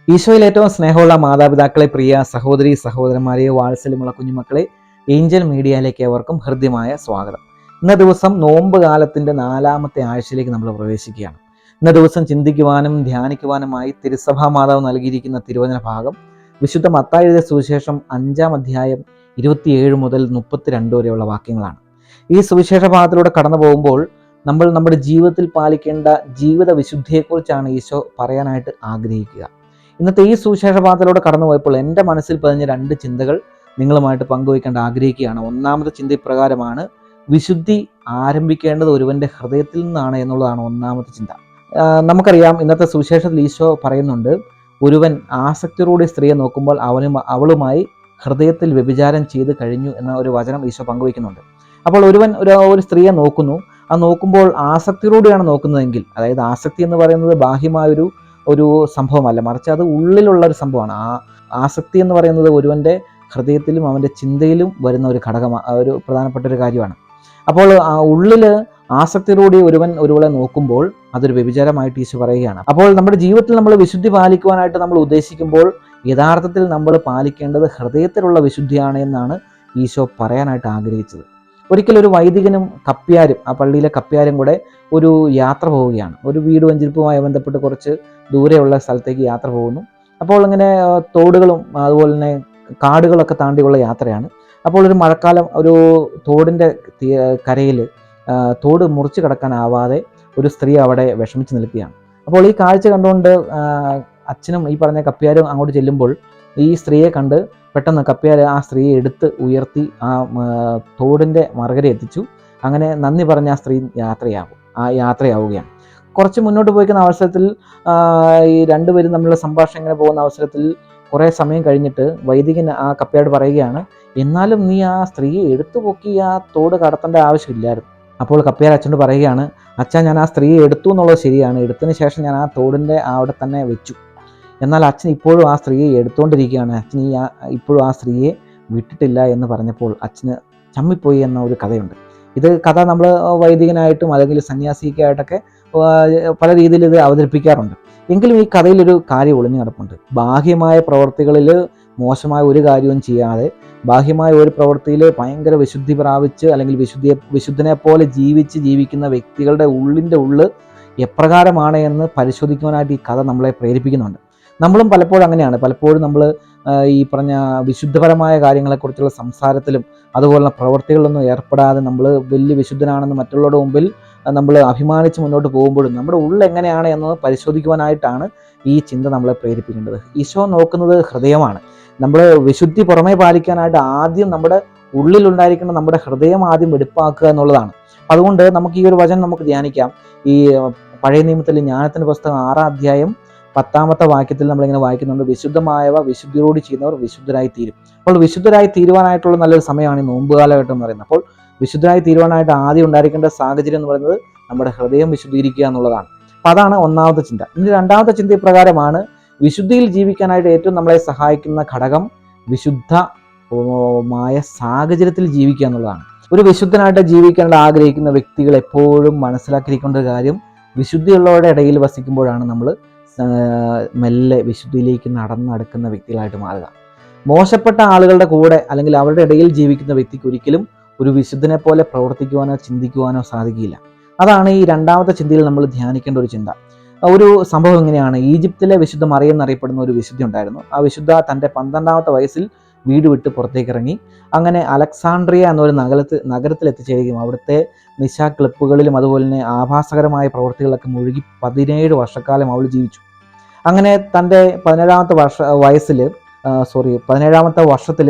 ഈശോയിൽ ഏറ്റവും സ്നേഹമുള്ള മാതാപിതാക്കളെ, പ്രിയ സഹോദരി സഹോദരന്മാരെ, വാത്സല്യമുള്ള കുഞ്ഞുമക്കളെ, ഏഞ്ചൽ മീഡിയയിലേക്ക് അവർക്കും ഹൃദ്യമായ സ്വാഗതം. ഇന്ന ദിവസം നോമ്പ് കാലത്തിൻ്റെ 4ാമത്തെ ആഴ്ചയിലേക്ക് നമ്മൾ പ്രവേശിക്കുകയാണ്. ഇന്ന ദിവസം ചിന്തിക്കുവാനും ധ്യാനിക്കുവാനുമായി തിരുസഭാ മാതാവ് നൽകിയിരിക്കുന്ന തിരുവചന ഭാഗം വിശുദ്ധ മത്തായി എഴുതിയ സുവിശേഷം 5-ാം അധ്യായം 27 മുതൽ 32 വരെയുള്ള വാക്യങ്ങളാണ്. ഈ സുവിശേഷ ഭാഗത്തിലൂടെ കടന്നു പോകുമ്പോൾ നമ്മൾ നമ്മുടെ ജീവിതത്തിൽ പാലിക്കേണ്ട ജീവിത വിശുദ്ധിയെക്കുറിച്ചാണ് ഈശോ പറയാനായിട്ട് ആഗ്രഹിക്കുക. ഇന്നത്തെ ഈ സുവിശേഷ പാതയിലൂടെ കടന്നു പോയപ്പോൾ എൻ്റെ മനസ്സിൽ പതിഞ്ഞ 2 ചിന്തകൾ നിങ്ങളുമായിട്ട് പങ്കുവയ്ക്കേണ്ട ആഗ്രഹിക്കുകയാണ്. ഒന്നാമത്തെ ചിന്ത ഇപ്രകാരമാണ്: വിശുദ്ധി ആരംഭിക്കേണ്ടത് ഒരുവൻ്റെ ഹൃദയത്തിൽ നിന്നാണ് എന്നുള്ളതാണ് ഒന്നാമത്തെ ചിന്ത. നമുക്കറിയാം, ഇന്നത്തെ സുവിശേഷത്തിൽ ഈശോ പറയുന്നുണ്ട്, ഒരുവൻ ആസക്തിയോടെ സ്ത്രീയെ നോക്കുമ്പോൾ അവളുമായി ഹൃദയത്തിൽ വ്യഭിചാരം ചെയ്ത് കഴിഞ്ഞു എന്ന ഒരു വചനം ഈശോ പങ്കുവയ്ക്കുന്നുണ്ട്. അപ്പോൾ ഒരുവൻ ഒരു സ്ത്രീയെ നോക്കുന്നു, ആ നോക്കുമ്പോൾ ആസക്തിയോടെയാണ് നോക്കുന്നതെങ്കിൽ, അതായത് ആസക്തി എന്ന് പറയുന്നത് ബാഹ്യമായൊരു സംഭവമല്ല, മറിച്ച് അത് ഉള്ളിലുള്ള ഒരു സംഭവമാണ്. ആ ആസക്തി എന്ന് പറയുന്നത് ഒരുവൻ്റെ ഹൃദയത്തിലും അവൻ്റെ ചിന്തയിലും വരുന്ന ഒരു ഘടകമാണ്, ഒരു പ്രധാനപ്പെട്ട ഒരു കാര്യമാണ്. അപ്പോൾ ആ ഉള്ളിൽ ആസക്തിയോടെ ഒരുവളെ നോക്കുമ്പോൾ അതൊരു വ്യഭിചാരമായിട്ട് ഈശോ പറയുകയാണ്. അപ്പോൾ നമ്മുടെ ജീവിതത്തിൽ നമ്മൾ വിശുദ്ധി പാലിക്കുവാനായിട്ട് നമ്മൾ ഉദ്ദേശിക്കുമ്പോൾ യഥാർത്ഥത്തിൽ നമ്മൾ പാലിക്കേണ്ടത് ഹൃദയത്തിലുള്ള വിശുദ്ധിയാണ് എന്നാണ് ഈശോ പറയാനായിട്ട് ആഗ്രഹിച്ചത്. ഒരിക്കലൊരു വൈദികനും കപ്പ്യാരും, ആ പള്ളിയിലെ കപ്പ്യാരും കൂടെ ഒരു യാത്ര പോവുകയാണ്. ഒരു വീട് വഞ്ചിരിപ്പുമായി ബന്ധപ്പെട്ട് കുറച്ച് ദൂരെയുള്ള സ്ഥലത്തേക്ക് യാത്ര പോകുന്നു. അപ്പോൾ ഇങ്ങനെ തോടുകളും അതുപോലെ തന്നെ കാടുകളൊക്കെ താണ്ടിയുള്ള യാത്രയാണ്. അപ്പോൾ ഒരു മഴക്കാലം, ഒരു തോടിൻ്റെ കരയിൽ തോട് മുറിച്ച് കടക്കാനാവാതെ ഒരു സ്ത്രീ അവിടെ വിഷമിച്ച് നിൽക്കുകയാണ്. അപ്പോൾ ഈ കാഴ്ച കണ്ടുകൊണ്ട് അച്ഛനും ഈ പറഞ്ഞ കപ്പ്യാരും അങ്ങോട്ട് ചെല്ലുമ്പോൾ ഈ സ്ത്രീയെ കണ്ട് പെട്ടെന്ന് കപ്പ്യാർ ആ സ്ത്രീയെ എടുത്ത് ഉയർത്തി ആ തോടിൻ്റെ മറുകര എത്തിച്ചു. അങ്ങനെ നന്ദി പറഞ്ഞ ആ സ്ത്രീ യാത്രയാവുകയാണ്. കുറച്ച് മുന്നോട്ട് പോയിക്കുന്ന അവസരത്തിൽ ഈ രണ്ടുപേരും തമ്മിലുള്ള സംഭാഷണം ഇങ്ങനെ പോകുന്ന അവസരത്തിൽ കുറേ സമയം കഴിഞ്ഞിട്ട് വൈദികൻ ആ കപ്പ്യാരോട് പറയുകയാണ്, എന്നാലും നീ ആ സ്ത്രീയെ എടുത്തു പൊക്കി ആ തോട് കടത്തേണ്ട ആവശ്യമില്ലായിരുന്നു. അപ്പോൾ കപ്പ്യാർ അച്ഛനോട് പറയുകയാണ്, അച്ഛാ, ഞാൻ ആ സ്ത്രീയെ എടുത്തു എന്നുള്ളത് ശരിയാണ്, എടുത്തതിന് ശേഷം ഞാൻ ആ തോടിൻ്റെ അവിടെ തന്നെ വെച്ചു. എന്നാൽ അച്ഛൻ ഇപ്പോഴും ആ സ്ത്രീയെ എടുത്തുകൊണ്ടിരിക്കുകയാണ്, അച്ഛൻ ഇപ്പോഴും ആ സ്ത്രീയെ വിട്ടിട്ടില്ല എന്ന് പറഞ്ഞപ്പോൾ അച്ഛന് ചമ്മിപ്പോയി എന്ന ഒരു കഥയുണ്ട്. ഇത് കഥ നമ്മൾ വൈദികനായിട്ടും അല്ലെങ്കിൽ സന്യാസിക്കായിട്ടൊക്കെ പല രീതിയിൽ ഇത് അവതരിപ്പിക്കാറുണ്ട്. എങ്കിലും ഈ കഥയിലൊരു കാര്യം ഒളിഞ്ഞു കിടപ്പുണ്ട്. ബാഹ്യമായ പ്രവൃത്തികളിൽ മോശമായ ഒരു കാര്യവും ചെയ്യാതെ ബാഹ്യമായ ഒരു പ്രവൃത്തിയിൽ ഭയങ്കര വിശുദ്ധി പ്രാപിച്ച് അല്ലെങ്കിൽ വിശുദ്ധനെ പോലെ ജീവിക്കുന്ന വ്യക്തികളുടെ ഉള്ളിൻ്റെ ഉള്ള് എപ്രകാരമാണ് എന്ന് പരിശോധിക്കുവാനായിട്ട് ഈ കഥ നമ്മളെ പ്രേരിപ്പിക്കുന്നുണ്ട്. നമ്മളും പലപ്പോഴും അങ്ങനെയാണ്. പലപ്പോഴും നമ്മൾ ഈ പറഞ്ഞ വിശുദ്ധപരമായ കാര്യങ്ങളെക്കുറിച്ചുള്ള സംസാരത്തിലും അതുപോലുള്ള പ്രവൃത്തികളിലൊന്നും ഏർപ്പെടാതെ നമ്മൾ വലിയ വിശുദ്ധനാണെന്ന് മറ്റുള്ളവരുടെ മുമ്പിൽ നമ്മൾ അഭിമാനിച്ച് മുന്നോട്ട് പോകുമ്പോഴും നമ്മുടെ ഉള്ളിൽ എങ്ങനെയാണ് എന്നത് പരിശോധിക്കുവാനായിട്ടാണ് ഈ ചിന്ത നമ്മളെ പ്രേരിപ്പിക്കേണ്ടത്. ഈശോ നോക്കുന്നത് ഹൃദയമാണ്. നമ്മൾ വിശുദ്ധി പുറമേ പാലിക്കാനായിട്ട് ആദ്യം നമ്മുടെ ഉള്ളിലുണ്ടായിരിക്കുന്ന നമ്മുടെ ഹൃദയം ആദ്യം വെടിപ്പാക്കുക എന്നുള്ളതാണ്. അതുകൊണ്ട് നമുക്ക് ഈ ഒരു വചനം നമുക്ക് ധ്യാനിക്കാം. ഈ പഴയ നിയമത്തിലെ ജ്ഞാനത്തിൻ്റെ പുസ്തകം 6-ാം അധ്യായം 10-ാമത്തെ വാക്യത്തിൽ നമ്മളിങ്ങനെ വായിക്കുന്നുണ്ട്, വിശുദ്ധമായവ വിശുദ്ധിയോട് ചെയ്യുന്നവർ വിശുദ്ധരായി തീരും. അപ്പോൾ വിശുദ്ധരായി തീരുവാനായിട്ടുള്ള നല്ലൊരു സമയമാണ് ഈ നോമ്പ് കാലഘട്ടം എന്ന് പറയുന്നത്. അപ്പോൾ വിശുദ്ധരായി തീരുവാനായിട്ട് ആദ്യം ഉണ്ടായിരിക്കേണ്ട സാഹചര്യം എന്ന് പറയുന്നത് നമ്മുടെ ഹൃദയം വിശുദ്ധീകരിക്കുക എന്നുള്ളതാണ്. അപ്പോൾ അതാണ് ഒന്നാമത്തെ ചിന്ത. ഇനി രണ്ടാമത്തെ ചിന്ത ഇപ്രകാരമാണ്: വിശുദ്ധിയിൽ ജീവിക്കാനായിട്ട് ഏറ്റവും നമ്മളെ സഹായിക്കുന്ന ഘടകം വിശുദ്ധമായ സാഹചര്യത്തിൽ ജീവിക്കുക എന്നുള്ളതാണ്. ഒരു വിശുദ്ധനായിട്ട് ജീവിക്കേണ്ട ആഗ്രഹിക്കുന്ന വ്യക്തികൾ എപ്പോഴും മനസ്സിലാക്കിയിരിക്കേണ്ട ഒരു കാര്യം, വിശുദ്ധിയുള്ളവരുടെ ഇടയിൽ വസിക്കുമ്പോഴാണ് നമ്മൾ മെല്ലെ വിശുദ്ധിയിലേക്ക് നടക്കുന്ന വ്യക്തികളായിട്ട് മാറുക. മോശപ്പെട്ട ആളുകളുടെ കൂടെ അല്ലെങ്കിൽ അവരുടെ ഇടയിൽ ജീവിക്കുന്ന വ്യക്തിക്ക് ഒരിക്കലും ഒരു വിശുദ്ധനെ പോലെ പ്രവർത്തിക്കുവാനോ ചിന്തിക്കുവാനോ സാധിക്കില്ല. അതാണ് ഈ രണ്ടാമത്തെ ചിന്തയിൽ നമ്മൾ ധ്യാനിക്കേണ്ട ഒരു ചിന്ത. ഒരു സംഭവം എങ്ങനെയാണ്: ഈജിപ്തിലെ വിശുദ്ധ മറിയം എന്നറിയപ്പെടുന്ന ഒരു വിശുദ്ധ ഉണ്ടായിരുന്നു. ആ വിശുദ്ധ തൻ്റെ 12ാമത്തെ വയസ്സിൽ വീട് വിട്ട് പുറത്തേക്ക് ഇറങ്ങി. അങ്ങനെ അലക്സാണ്ട്രിയ എന്നൊരു നഗരത്തിൽ എത്തിച്ചേരുകയും അവിടുത്തെ നിശാ ക്ലബ്ബുകളിലും അതുപോലെ തന്നെ ആഭാസകരമായ പ്രവൃത്തികളൊക്കെ മുഴുകി 17 വർഷക്കാലം അവൾ ജീവിച്ചു. അങ്ങനെ തൻ്റെ 17ാമത്തെ വർഷത്തിൽ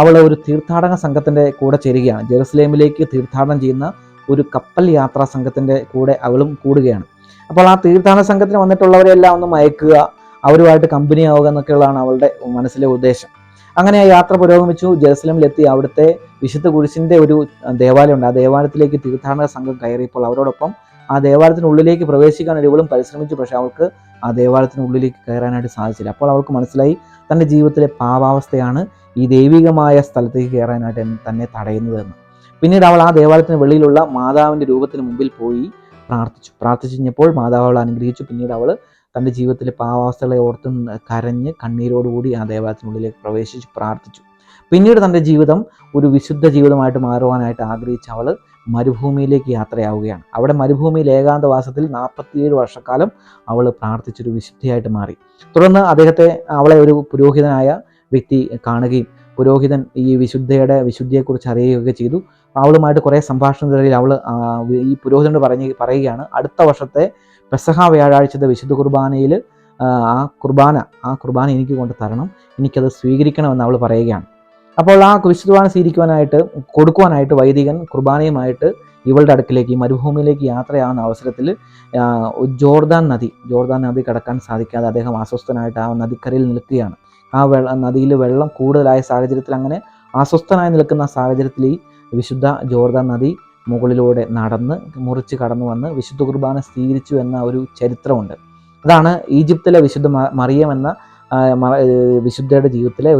അവൾ ഒരു തീർത്ഥാടന സംഘത്തിൻ്റെ കൂടെ ചേരുകയാണ്. ജെറുസലേമിലേക്ക് തീർത്ഥാടനം ചെയ്യുന്ന ഒരു കപ്പൽ യാത്രാ സംഘത്തിൻ്റെ കൂടെ അവളും കൂടുകയാണ്. അപ്പോൾ ആ തീർത്ഥാടന സംഘത്തിന് വന്നിട്ടുള്ളവരെല്ലാം ഒന്ന് മയക്കുക, അവരുമായിട്ട് കമ്പനി ആവുക എന്നൊക്കെയുള്ളതാണ് അവളുടെ മനസ്സിലെ ഉദ്ദേശം. അങ്ങനെ ആ യാത്ര പുരോഗമിച്ചു. ജെറുസലേമിലെത്തി അവിടുത്തെ വിശുദ്ധ കുരിശിൻ്റെ ഒരു ദേവാലയമുണ്ട്. ആ ദേവാലയത്തിലേക്ക് തീർത്ഥാടന സംഘം കയറിയപ്പോൾ അവരോടൊപ്പം ആ ദേവാലയത്തിനുള്ളിലേക്ക് പ്രവേശിക്കാൻ ഇവളും പരിശ്രമിച്ചു. പക്ഷെ അവൾക്ക് ആ ദേവാലയത്തിനുള്ളിലേക്ക് കയറാനായിട്ട് സാധിച്ചില്ല. അപ്പോൾ അവൾക്ക് മനസ്സിലായി, തൻ്റെ ജീവിതത്തിലെ പാപാവസ്ഥയാണ് ഈ ദൈവികമായ സ്ഥലത്തേക്ക് കയറാനായിട്ട് തന്നെ തടയുന്നതെന്ന്. പിന്നീട് അവൾ ആ ദേവാലയത്തിന് വെളിയിലുള്ള മാതാവിൻ്റെ രൂപത്തിന് മുമ്പിൽ പോയി പ്രാർത്ഥിച്ചു കഴിഞ്ഞപ്പോൾ മാതാവ് അവളെ അനുഗ്രഹിച്ചു. പിന്നീട് അവൾ തൻ്റെ ജീവിതത്തിലെ പാവാവസ്ഥകളെ ഓർത്ത് കരഞ്ഞ് കണ്ണീരോടുകൂടി ആ ദേവാലയത്തിനുള്ളിലേക്ക് പ്രവേശിച്ച് പ്രാർത്ഥിച്ചു. പിന്നീട് തൻ്റെ ജീവിതം ഒരു വിശുദ്ധ ജീവിതമായിട്ട് മാറുവാനായിട്ട് ആഗ്രഹിച്ച അവൾ മരുഭൂമിയിലേക്ക് യാത്രയാവുകയാണ്. അവിടെ മരുഭൂമിയിൽ ഏകാന്തവാസത്തിൽ 47 വർഷക്കാലം അവൾ പ്രാർത്ഥിച്ചൊരു വിശുദ്ധിയായിട്ട് മാറി. തുടർന്ന് അവളെ ഒരു പുരോഹിതനായ വ്യക്തി കാണുകയും പുരോഹിതൻ ഈ വിശുദ്ധിയെക്കുറിച്ച് അറിയുകയൊക്കെ ചെയ്തു. അവളുമായിട്ട് കുറേ സംഭാഷണത്തിനിടയിൽ അവൾ ഈ പുരോഹിതനോട് പറയുകയാണ്, അടുത്ത വർഷത്തെ പെസഹ വ്യാഴാഴ്ചത്തെ വിശുദ്ധ കുർബാനയിൽ ആ കുർബാന എനിക്ക് കൊണ്ട് തരണം, എനിക്കത് സ്വീകരിക്കണമെന്ന് അവൾ പറയുകയാണ്. അപ്പോൾ ആ വിശുദ്ധ കുർബാന കൊടുക്കുവാനായിട്ട് വൈദികൻ കുർബാനയുമായിട്ട് ഇവളുടെ അടുക്കിലേക്ക് മരുഭൂമിയിലേക്ക് യാത്രയാവുന്ന അവസരത്തിൽ ജോർദാൻ നദി കടക്കാൻ സാധിക്കാതെ അദ്ദേഹം അസ്വസ്ഥനായിട്ട് ആ നദിക്കരയിൽ നിൽക്കുകയാണ്. ആ നദിയിൽ വെള്ളം കൂടുതലായ സാഹചര്യത്തിൽ അങ്ങനെ അസ്വസ്ഥനായി നിൽക്കുന്ന സാഹചര്യത്തിൽ ഈ വിശുദ്ധ ജോർദാൻ നദി മുകളിലൂടെ മുറിച്ച് കടന്നു വന്ന് വിശുദ്ധ കുർബാന സ്വീകരിച്ചു എന്ന ഒരു ചരിത്രമുണ്ട്. അതാണ് ഈജിപ്തിലെ വിശുദ്ധ മറിയം എന്ന വിശുദ്ധയുടെ ജീവിതത്തിലെ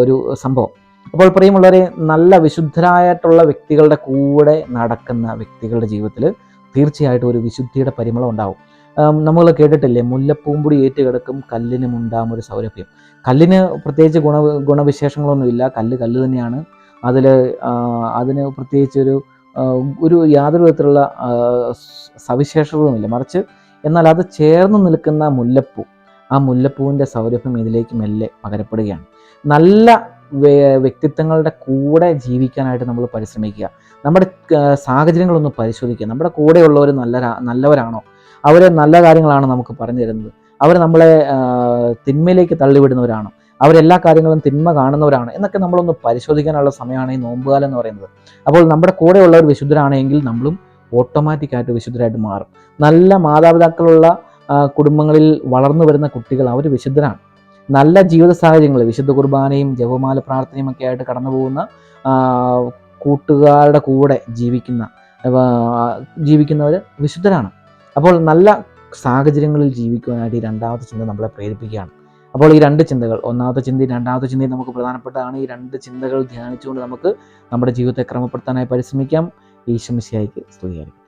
ഒരു സംഭവം. അപ്പോൾ പ്രിയമുള്ളവരെ, നല്ല വിശുദ്ധരായിട്ടുള്ള വ്യക്തികളുടെ കൂടെ നടക്കുന്ന വ്യക്തികളുടെ ജീവിതത്തിൽ തീർച്ചയായിട്ടും ഒരു വിശുദ്ധിയുടെ പരിമളം ഉണ്ടാവും. നമ്മൾ കേട്ടിട്ടില്ലേ, മുല്ലപ്പൂമ്പൊടി ഏറ്റുകിടക്കും കല്ലിനുമുണ്ടാകും ഒരു സൗരഭ്യം. കല്ലിന് പ്രത്യേകിച്ച് ഗുണവിശേഷങ്ങളൊന്നുമില്ല, കല്ല് തന്നെയാണ്. അതിന് പ്രത്യേകിച്ച് ഒരു യാതൊരു വിധത്തിലുള്ള സവിശേഷതയുമില്ല. മറിച്ച് എന്നാൽ അത് ചേർന്ന് നിൽക്കുന്ന ആ മുല്ലപ്പൂവിൻ്റെ സൗരഭ്യം ഇതിലേക്ക് മെല്ലെ പകരപ്പെടുകയാണ്. നല്ല വ്യക്തിത്വങ്ങളുടെ കൂടെ ജീവിക്കാനായിട്ട് നമ്മൾ പരിശ്രമിക്കുക. നമ്മുടെ സാഹചര്യങ്ങളൊന്ന് പരിശോധിക്കുക. നമ്മുടെ കൂടെയുള്ളവർ നല്ലവരാണോ? അവർ നല്ല കാര്യങ്ങളാണ് നമുക്ക് പറഞ്ഞു തരുന്നത്? അവർ നമ്മളെ തിന്മയിലേക്ക് തള്ളിവിടുന്നവരാണോ? അവരെല്ലാ കാര്യങ്ങളും തിന്മ കാണുന്നവരാണ് എന്നൊക്കെ നമ്മളൊന്ന് പരിശോധിക്കാനുള്ള സമയമാണ് ഈ നോമ്പുകാലം എന്ന് പറയുന്നത്. അപ്പോൾ നമ്മുടെ കൂടെയുള്ളവർ വിശുദ്ധരാണെങ്കിൽ നമ്മളും ഓട്ടോമാറ്റിക്കായിട്ട് വിശുദ്ധരായിട്ട് മാറും. നല്ല മാതാപിതാക്കളുള്ള കുടുംബങ്ങളിൽ വളർന്നു വരുന്ന കുട്ടികൾ അവർ വിശുദ്ധരാണ്. നല്ല ജീവിത സാഹചര്യങ്ങൾ, വിശുദ്ധ കുർബാനയും ജപമാല പ്രാർത്ഥനയും ഒക്കെ ആയിട്ട് കടന്നു പോകുന്ന കൂട്ടുകാരുടെ കൂടെ ജീവിക്കുന്നവർ വിശുദ്ധരാണ്. അപ്പോൾ നല്ല സാഹചര്യങ്ങളിൽ ജീവിക്കുവാനായിട്ട് ഈ രണ്ടാമത്തെ ചിന്ത നമ്മളെ പ്രേരിപ്പിക്കുകയാണ്. അപ്പോൾ ഈ രണ്ട് ചിന്തകൾ, ഒന്നാമത്തെ ചിന്തയും രണ്ടാമത്തെ ചിന്തയും നമുക്ക് പ്രധാനപ്പെട്ടതാണ്. ഈ രണ്ട് ചിന്തകൾ ധ്യാനിച്ചുകൊണ്ട് നമുക്ക് നമ്മുടെ ജീവിതത്തെ ക്രമപ്പെടുത്താനായി പരിശ്രമിക്കാം. ഈശോ മിശിഹായ്ക്ക് സ്തുതിയായിരിക്കും.